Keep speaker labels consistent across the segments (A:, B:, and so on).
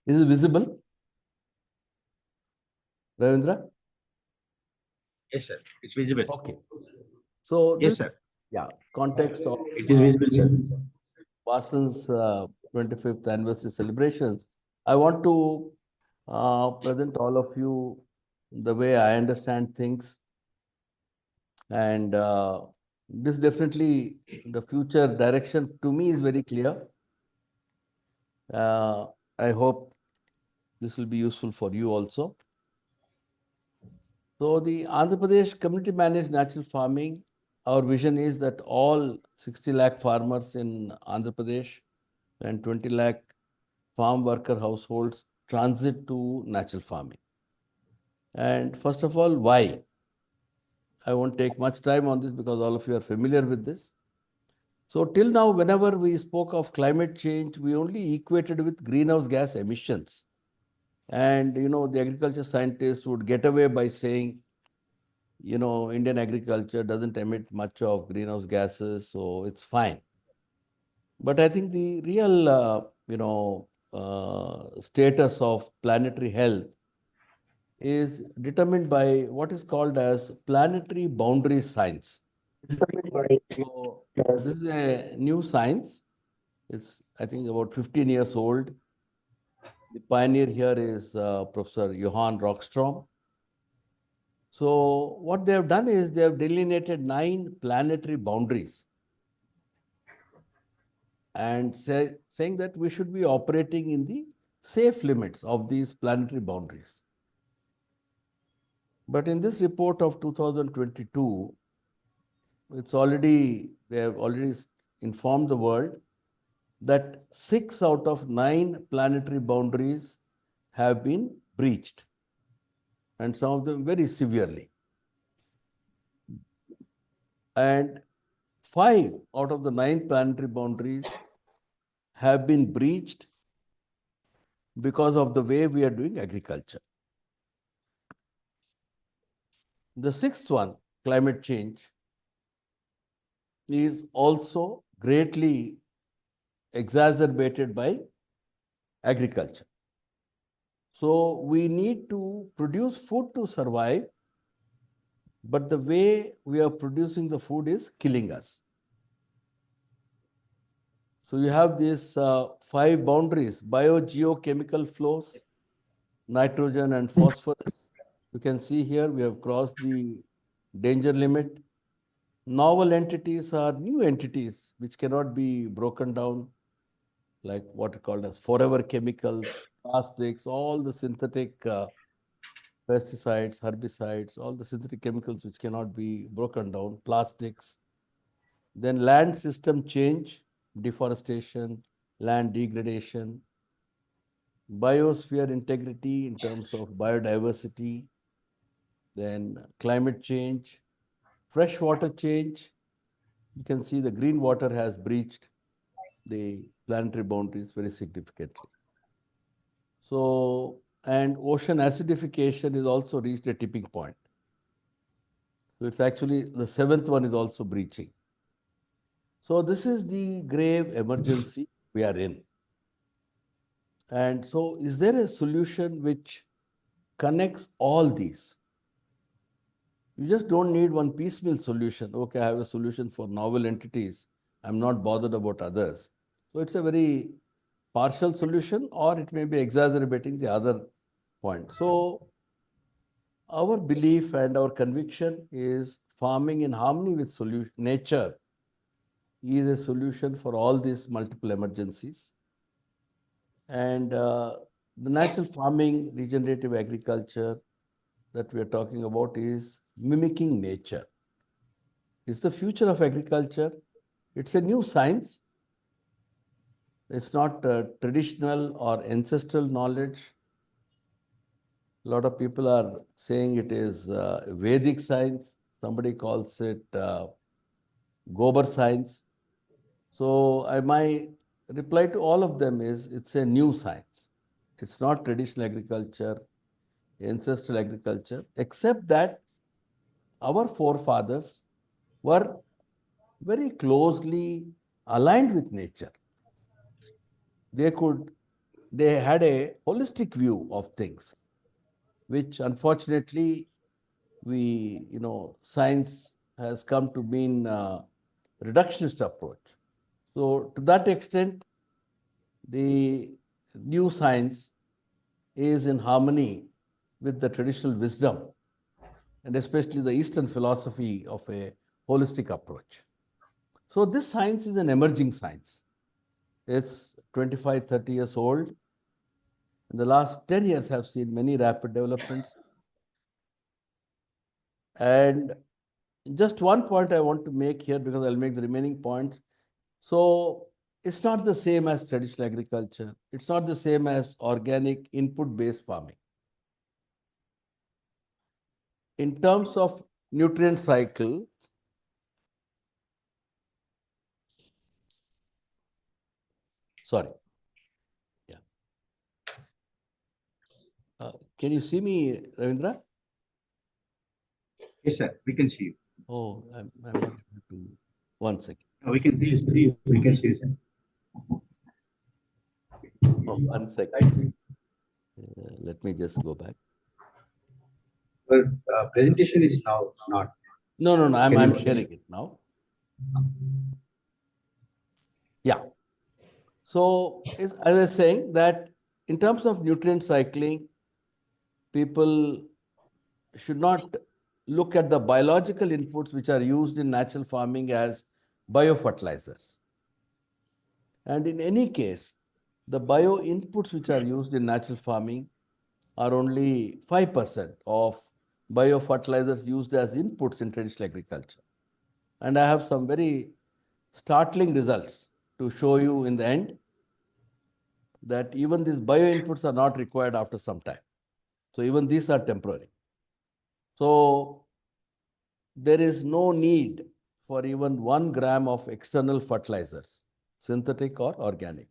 A: Is it visible, Ravindra?
B: Yes, sir. It's visible.
A: Okay. So
B: Yes,
A: this,
B: sir.
A: yeah, context of
B: It is visible, sir.
A: WASSAN's 25th anniversary celebrations. I want to present all of you the way I understand things, and this definitely the future direction to me is very clear. Uh, I hope this will be useful for you also. So the Andhra Pradesh community managed natural farming, our vision is that all 60 lakh farmers in Andhra Pradesh and 20 lakh farm worker households transit to natural farming. And first of all, why? I won't take much time on this because all of you are familiar with this. So till now, whenever we spoke of climate change, we only equated with greenhouse gas emissions. And, the agriculture scientists would get away by saying, Indian agriculture doesn't emit much of greenhouse gases, so it's fine. But I think the real, status of planetary health is determined by what is called as planetary boundary science. So this is a new science. It's, I think, about 15 years old. The pioneer here is Professor Johann Rockstrom. So what they have done is they have delineated 9 planetary boundaries and saying that we should be operating in the safe limits of these planetary boundaries. But in this report of 2022, they have already informed the world that 6 out of 9 planetary boundaries have been breached, and some of them very severely. And 5 out of the 9 planetary boundaries have been breached because of the way we are doing agriculture. The 6th one, climate change, is also greatly exacerbated by agriculture. So we need to produce food to survive, but the way we are producing the food is killing us. So you have these 5 boundaries: biogeochemical flows, nitrogen and phosphorus. You can see here we have crossed the danger limit. Novel entities are new entities which cannot be broken down, like what are called as forever chemicals, plastics, all the synthetic pesticides, herbicides, all the synthetic chemicals which cannot be broken down, plastics. Then land system change, deforestation, land degradation, biosphere integrity in terms of biodiversity, then climate change, freshwater change. You can see the green water has breached the planetary boundaries very significantly. So, and ocean acidification is also reached a tipping point. So it's actually the 7th one is also breaching. So this is the grave emergency we are in. And so is there a solution which connects all these? You just don't need one piecemeal solution. Okay, I have a solution for novel entities. I'm not bothered about others. So it's a very partial solution, or it may be exacerbating the other point. So our belief and our conviction is farming in harmony with nature is a solution for all these multiple emergencies. And the natural farming, regenerative agriculture that we are talking about is mimicking nature. It's the future of agriculture. It's a new science. It's not traditional or ancestral knowledge. A lot of people are saying it is Vedic science. Somebody calls it Gobar science. So my reply to all of them is it's a new science. It's not traditional agriculture, ancestral agriculture, except that our forefathers were very closely aligned with nature. They could they had a holistic view of things, which unfortunately science has come to mean reductionist approach. So to that extent, the new science is in harmony with the traditional wisdom and especially the Eastern philosophy of a holistic approach. So this science is an emerging science. It's 25, 30 years old. In the last 10 years have seen many rapid developments. And just one point I want to make here, because I'll make the remaining points. So it's not the same as traditional agriculture. It's not the same as organic input-based farming. In terms of nutrient cycle, sorry, yeah. Can you see me, Ravindra?
B: Yes, sir. We can see you.
A: Oh, I'm not able to. One second.
B: No, we can see you. We can see you, sir.
A: Oh, 1 second. Let me just go back.
B: Well, presentation is now not.
A: No,
B: Can
A: I'm
B: you-
A: sharing it now. Yeah. So, as I was saying that in terms of nutrient cycling, people should not look at the biological inputs which are used in natural farming as biofertilizers. And in any case, the bio inputs which are used in natural farming are only 5% of biofertilizers used as inputs in traditional agriculture. And I have some very startling results to show you in the end, that even these bio inputs are not required after some time. So even these are temporary. So there is no need for even 1 gram of external fertilizers, synthetic or organic.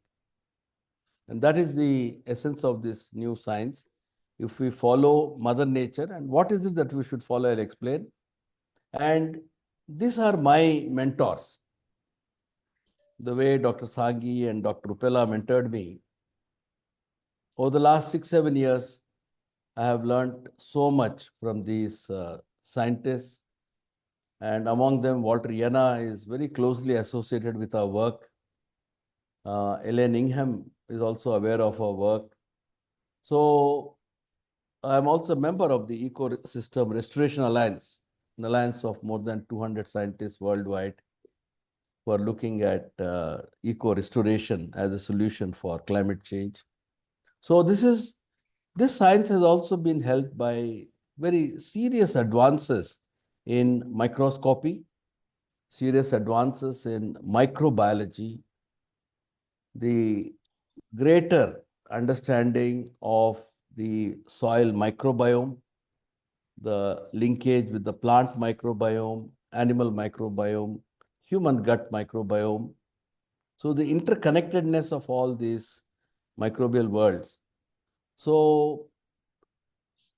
A: And that is the essence of this new science. If we follow Mother Nature, and what is it that we should follow, I'll explain. And these are my mentors. The way Dr. Sanghi and Dr. Rupela mentored me, over the last 6, 7 years, I have learned so much from these scientists. And among them, Walter Jena is very closely associated with our work. Elaine Ingham is also aware of our work. So I'm also a member of the Ecosystem Restoration Alliance, an alliance of more than 200 scientists worldwide who are looking at eco-restoration as a solution for climate change. So this science has also been helped by very serious advances in microscopy, serious advances in microbiology, the greater understanding of the soil microbiome, the linkage with the plant microbiome, animal microbiome, human gut microbiome. So the interconnectedness of all these microbial worlds. So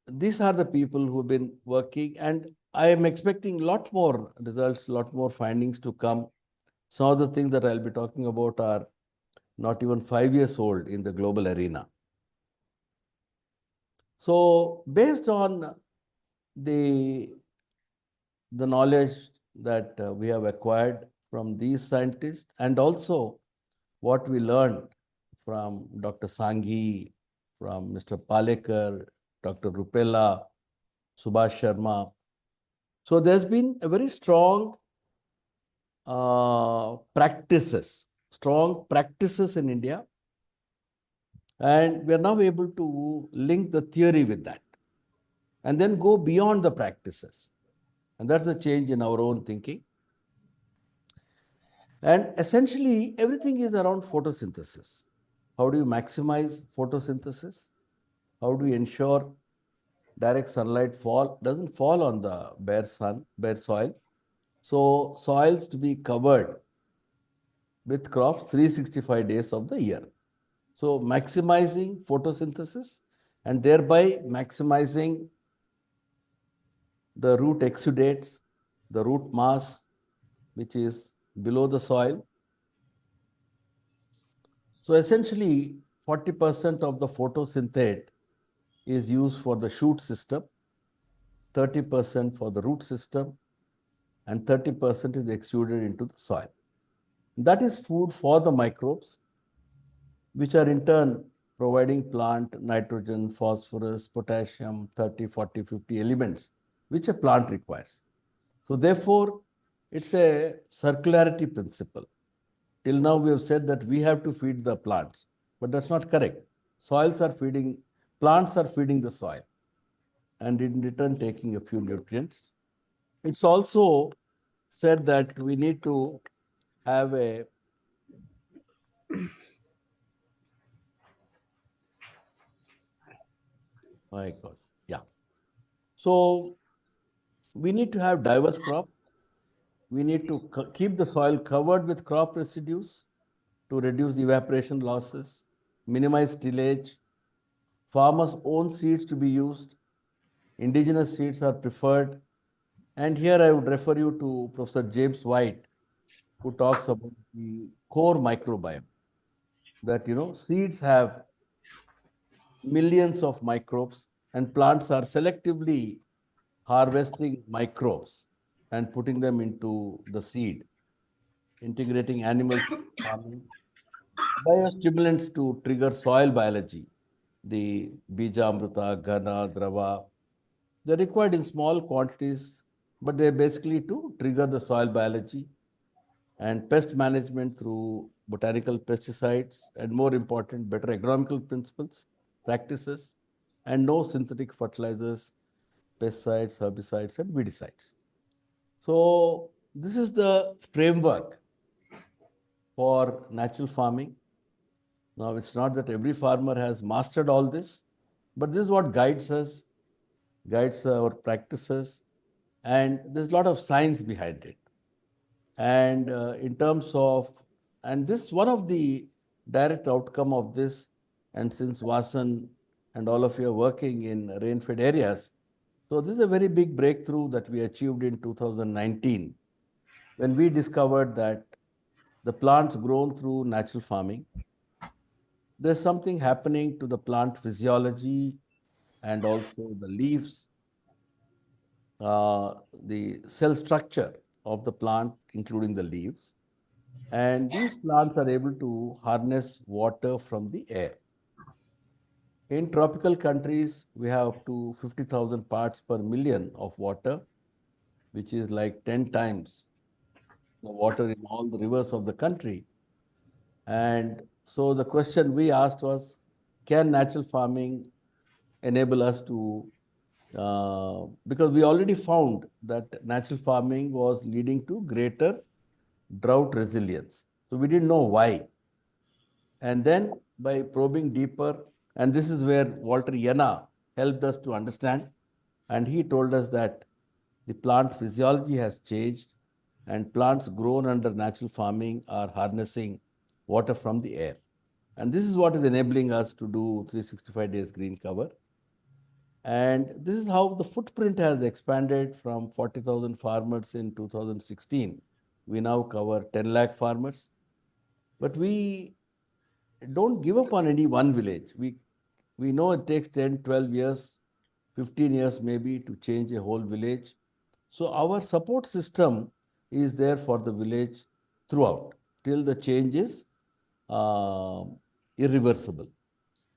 A: these are the people who've been working, and I am expecting a lot more results, a lot more findings to come. Some of the things that I'll be talking about are not even 5 years old in the global arena. So based on the knowledge that we have acquired from these scientists, and also what we learned from Dr. Sanghi, from Mr. Palekar, Dr. Rupela, Subhash Sharma. So there's been a very strong strong practices in India. And we are now able to link the theory with that and then go beyond the practices. And that's the change in our own thinking. And essentially, everything is around photosynthesis. How do you maximize photosynthesis? How do you ensure direct sunlight doesn't fall on the bare soil? So soils to be covered with crops 365 days of the year. So maximizing photosynthesis and thereby maximizing the root exudates, the root mass, which is below the soil. So essentially, 40% of the photosynthate is used for the shoot system, 30% for the root system, and 30% is exuded into the soil. That is food for the microbes, which are in turn providing plant nitrogen, phosphorus, potassium, 30, 40, 50 elements, which a plant requires. So therefore, it's a circularity principle. Till now, we have said that we have to feed the plants, but that's not correct. Soils are feeding, plants are feeding the soil, and in return, taking a few nutrients. It's also said that we need to have a my God, yeah. So we need to have diverse crops. We need to keep the soil covered with crop residues to reduce evaporation losses, minimize tillage. Farmers' own seeds to be used. Indigenous seeds are preferred. And here I would refer you to Professor James White, who talks about the core microbiome. That seeds have millions of microbes, and plants are selectively harvesting microbes and putting them into the seed, integrating animal farming, biostimulants to trigger soil biology, the Bijamrita, Ghana, Drava. They're required in small quantities, but they're basically to trigger the soil biology and pest management through botanical pesticides, and more important, better agronomical principles, practices, and no synthetic fertilizers, pesticides, herbicides, and weedicides. So this is the framework for natural farming. Now, it's not that every farmer has mastered all this, but this is what guides us, guides our practices, and there's a lot of science behind it. And in terms of, and this one of the direct outcome of this, and since WASSAN and all of you are working in rain-fed areas, so this is a very big breakthrough that we achieved in 2019 when we discovered that the plants grown through natural farming, there's something happening to the plant physiology and also the leaves, the cell structure of the plant, including the leaves. And these plants are able to harness water from the air. In tropical countries, we have up to 50,000 parts per million of water, which is like 10 times the water in all the rivers of the country. And so the question we asked was, can natural farming enable us to, because we already found that natural farming was leading to greater drought resilience. So we didn't know why. And then by probing deeper, and this is where Walter Jena helped us to understand, and he told us that the plant physiology has changed, and plants grown under natural farming are harnessing water from the air. And this is what is enabling us to do 365 days green cover. And this is how the footprint has expanded from 40,000 farmers in 2016. We now cover 10 lakh farmers. But we don't give up on any one village. We know it takes 10, 12 years, 15 years maybe to change a whole village. So our support system is there for the village throughout till the change is uh, irreversible.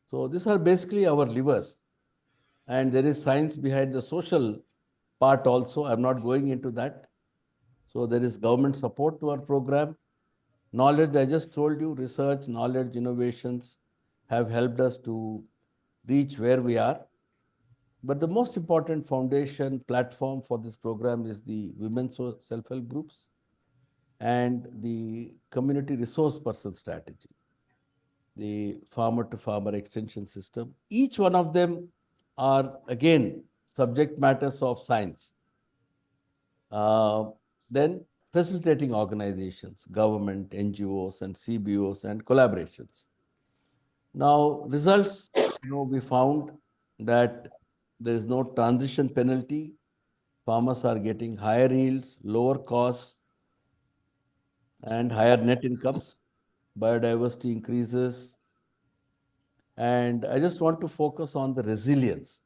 A: So these are basically our levers. And there is science behind the social part also. I'm not going into that. So there is government support to our program. Knowledge, I just told you, research, knowledge, innovations have helped us to reach where we are. But the most important foundation platform for this program is the women's self-help groups and the community resource person strategy, the farmer to farmer extension system. Each one of them are again subject matters of science. Then facilitating organizations, government, NGOs, and CBOs, and collaborations. Now, results, we found that there is no transition penalty. Farmers are getting higher yields, lower costs, and higher net incomes. Biodiversity increases. And I just want to focus on the resilience.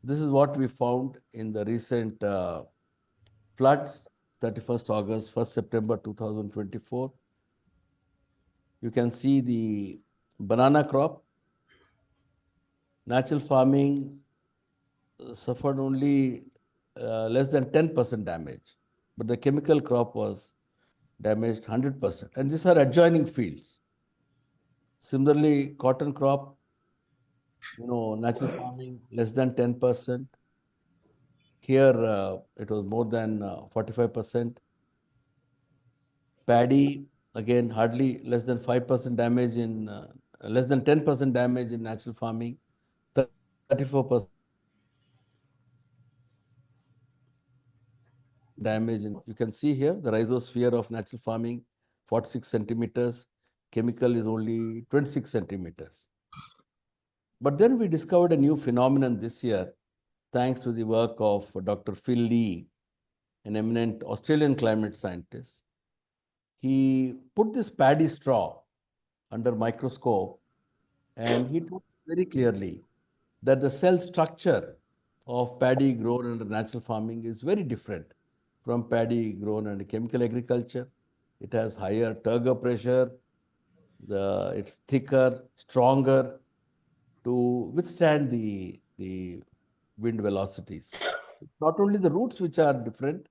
A: This is what we found in the recent floods, 31st August, 1st September 2024. You can see the banana crop. Natural farming suffered only less than 10% damage, but the chemical crop was damaged 100%. And these are adjoining fields. Similarly, cotton crop, natural farming less than 10%. Here, it was more than 45%. Paddy, again, hardly less than 5% damage less than 10% damage in natural farming, 34% damage in. You can see here the rhizosphere of natural farming, 46 centimeters. Chemical is only 26 centimeters. But then we discovered a new phenomenon this year, thanks to the work of Dr. Phil Lee, an eminent Australian climate scientist. He put this paddy straw under microscope, and he told very clearly that the cell structure of paddy grown under natural farming is very different from paddy grown under chemical agriculture. It has higher turgor pressure, it's thicker, stronger to withstand the wind velocities. Not only the roots which are different,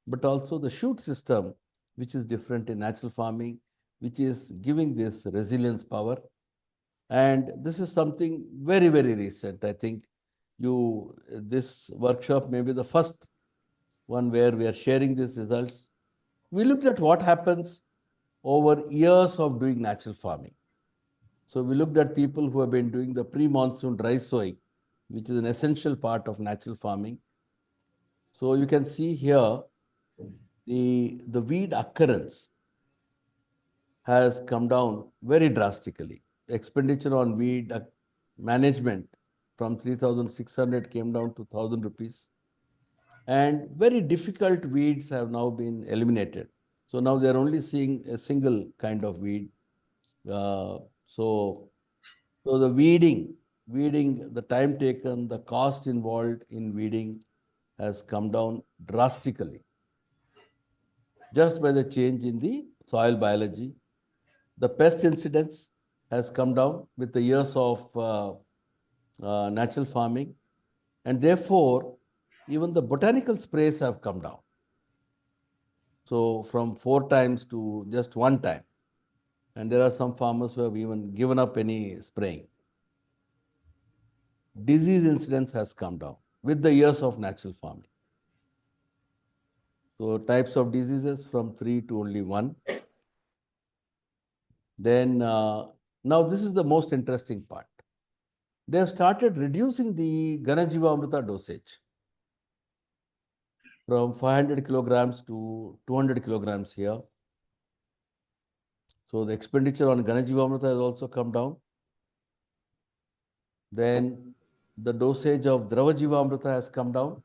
A: but also the shoot system, which is different in natural farming, which is giving this resilience power. And this is something very, very recent. I think this workshop may be the first one where we are sharing these results. We looked at what happens over years of doing natural farming. So we looked at people who have been doing the pre-monsoon dry sowing, which is an essential part of natural farming. So you can see here the weed occurrence has come down very drastically. Expenditure on weed management from 3,600 came down to 1,000 rupees. And very difficult weeds have now been eliminated. So now they're only seeing a single kind of weed. Uh, so, so the weeding, the time taken, the cost involved in weeding has come down drastically just by the change in the soil biology. The pest incidence has come down with the years of natural farming, and therefore, even the botanical sprays have come down. So, from 4 times to just 1 time. And there are some farmers who have even given up any spraying. Disease incidence has come down with the years of natural farming. So, types of diseases from 3 to only 1. Then, now this is the most interesting part. They have started reducing the Ganajivamrita dosage from 500 kilograms to 200 kilograms here. So the expenditure on Ganajivamrita has also come down. Then the dosage of Dravajivamrita has come down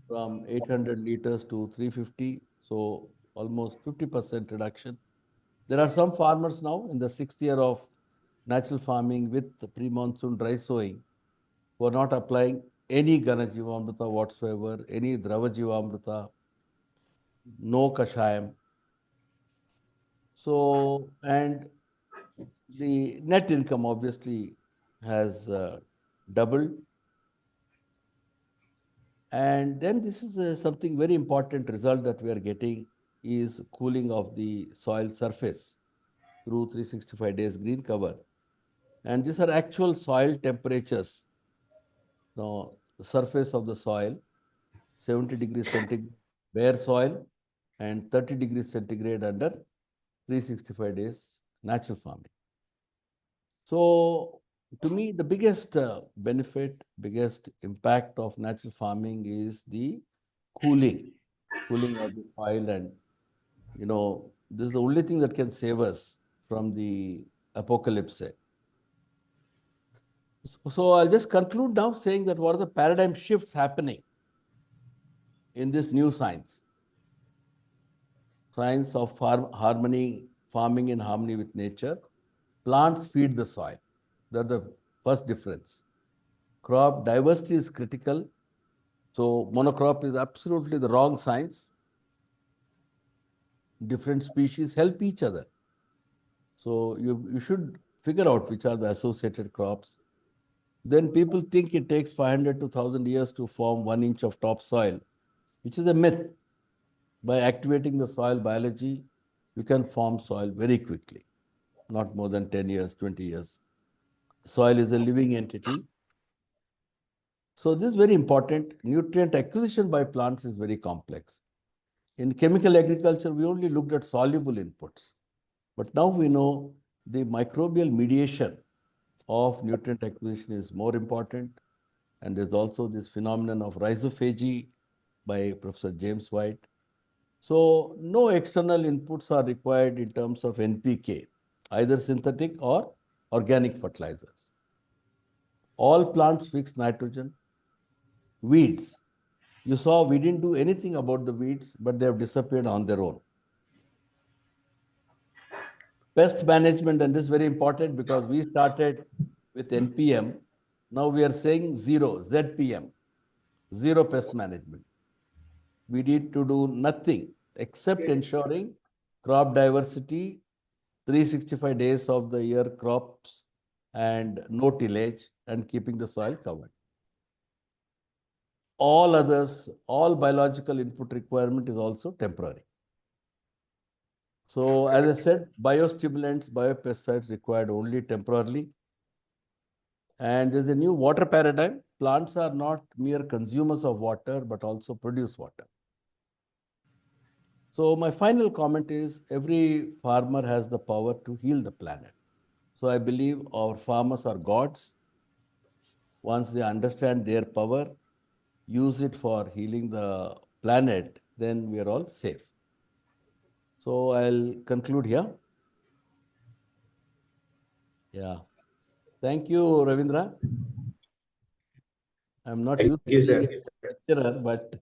A: from 800 liters to 350. So almost 50% reduction. There are some farmers now in the 6th year of natural farming with the pre-monsoon dry sowing who are not applying any Ganajivamrita whatsoever, any Dravajivamrita, no Kashayam. So, and the net income obviously has doubled. And then this is something very important result that we are getting is cooling of the soil surface through 365 days green cover. And these are actual soil temperatures. Now, the surface of the soil, 70 degrees centigrade bare soil and 30 degrees centigrade under 365 days natural farming. So, to me, the biggest benefit, biggest impact of natural farming is the cooling of the soil. And, this is the only thing that can save us from the apocalypse. So, I'll just conclude now saying that what are the paradigm shifts happening in this new science? Science of harmony, farming in harmony with nature. Plants feed the soil. That's the first difference. Crop diversity is critical. So monocrop is absolutely the wrong science. Different species help each other. So you should figure out which are the associated crops. Then people think it takes 500 to 1000 years to form 1 inch of topsoil, which is a myth. By activating the soil biology, you can form soil very quickly, not more than 10 years, 20 years. Soil is a living entity. So this is very important. Nutrient acquisition by plants is very complex. In chemical agriculture, we only looked at soluble inputs. But now we know the microbial mediation of nutrient acquisition is more important. And there's also this phenomenon of rhizophagy by Professor James White. So no external inputs are required in terms of NPK, either synthetic or organic fertilizers. All plants fix nitrogen. Weeds. You saw we didn't do anything about the weeds, but they have disappeared on their own. Pest management, and this is very important because we started with NPM. Now we are saying zero, ZPM, zero pest management. We need to do nothing except ensuring crop diversity, 365 days of the year crops, and no tillage, and keeping the soil covered. All others, all biological input requirement is also temporary. So as I said, biostimulants, biopesticides required only temporarily. And there's a new water paradigm. Plants are not mere consumers of water, but also produce water. So my final comment is every farmer has the power to heal the planet. So I believe our farmers are gods. Once they understand their power, use it for healing the planet, then we are all safe. So I'll conclude here. Yeah. Thank you, Ravindra. I'm not
B: Thank
A: used
B: you,
A: to
B: sir.
A: being a lecturer, but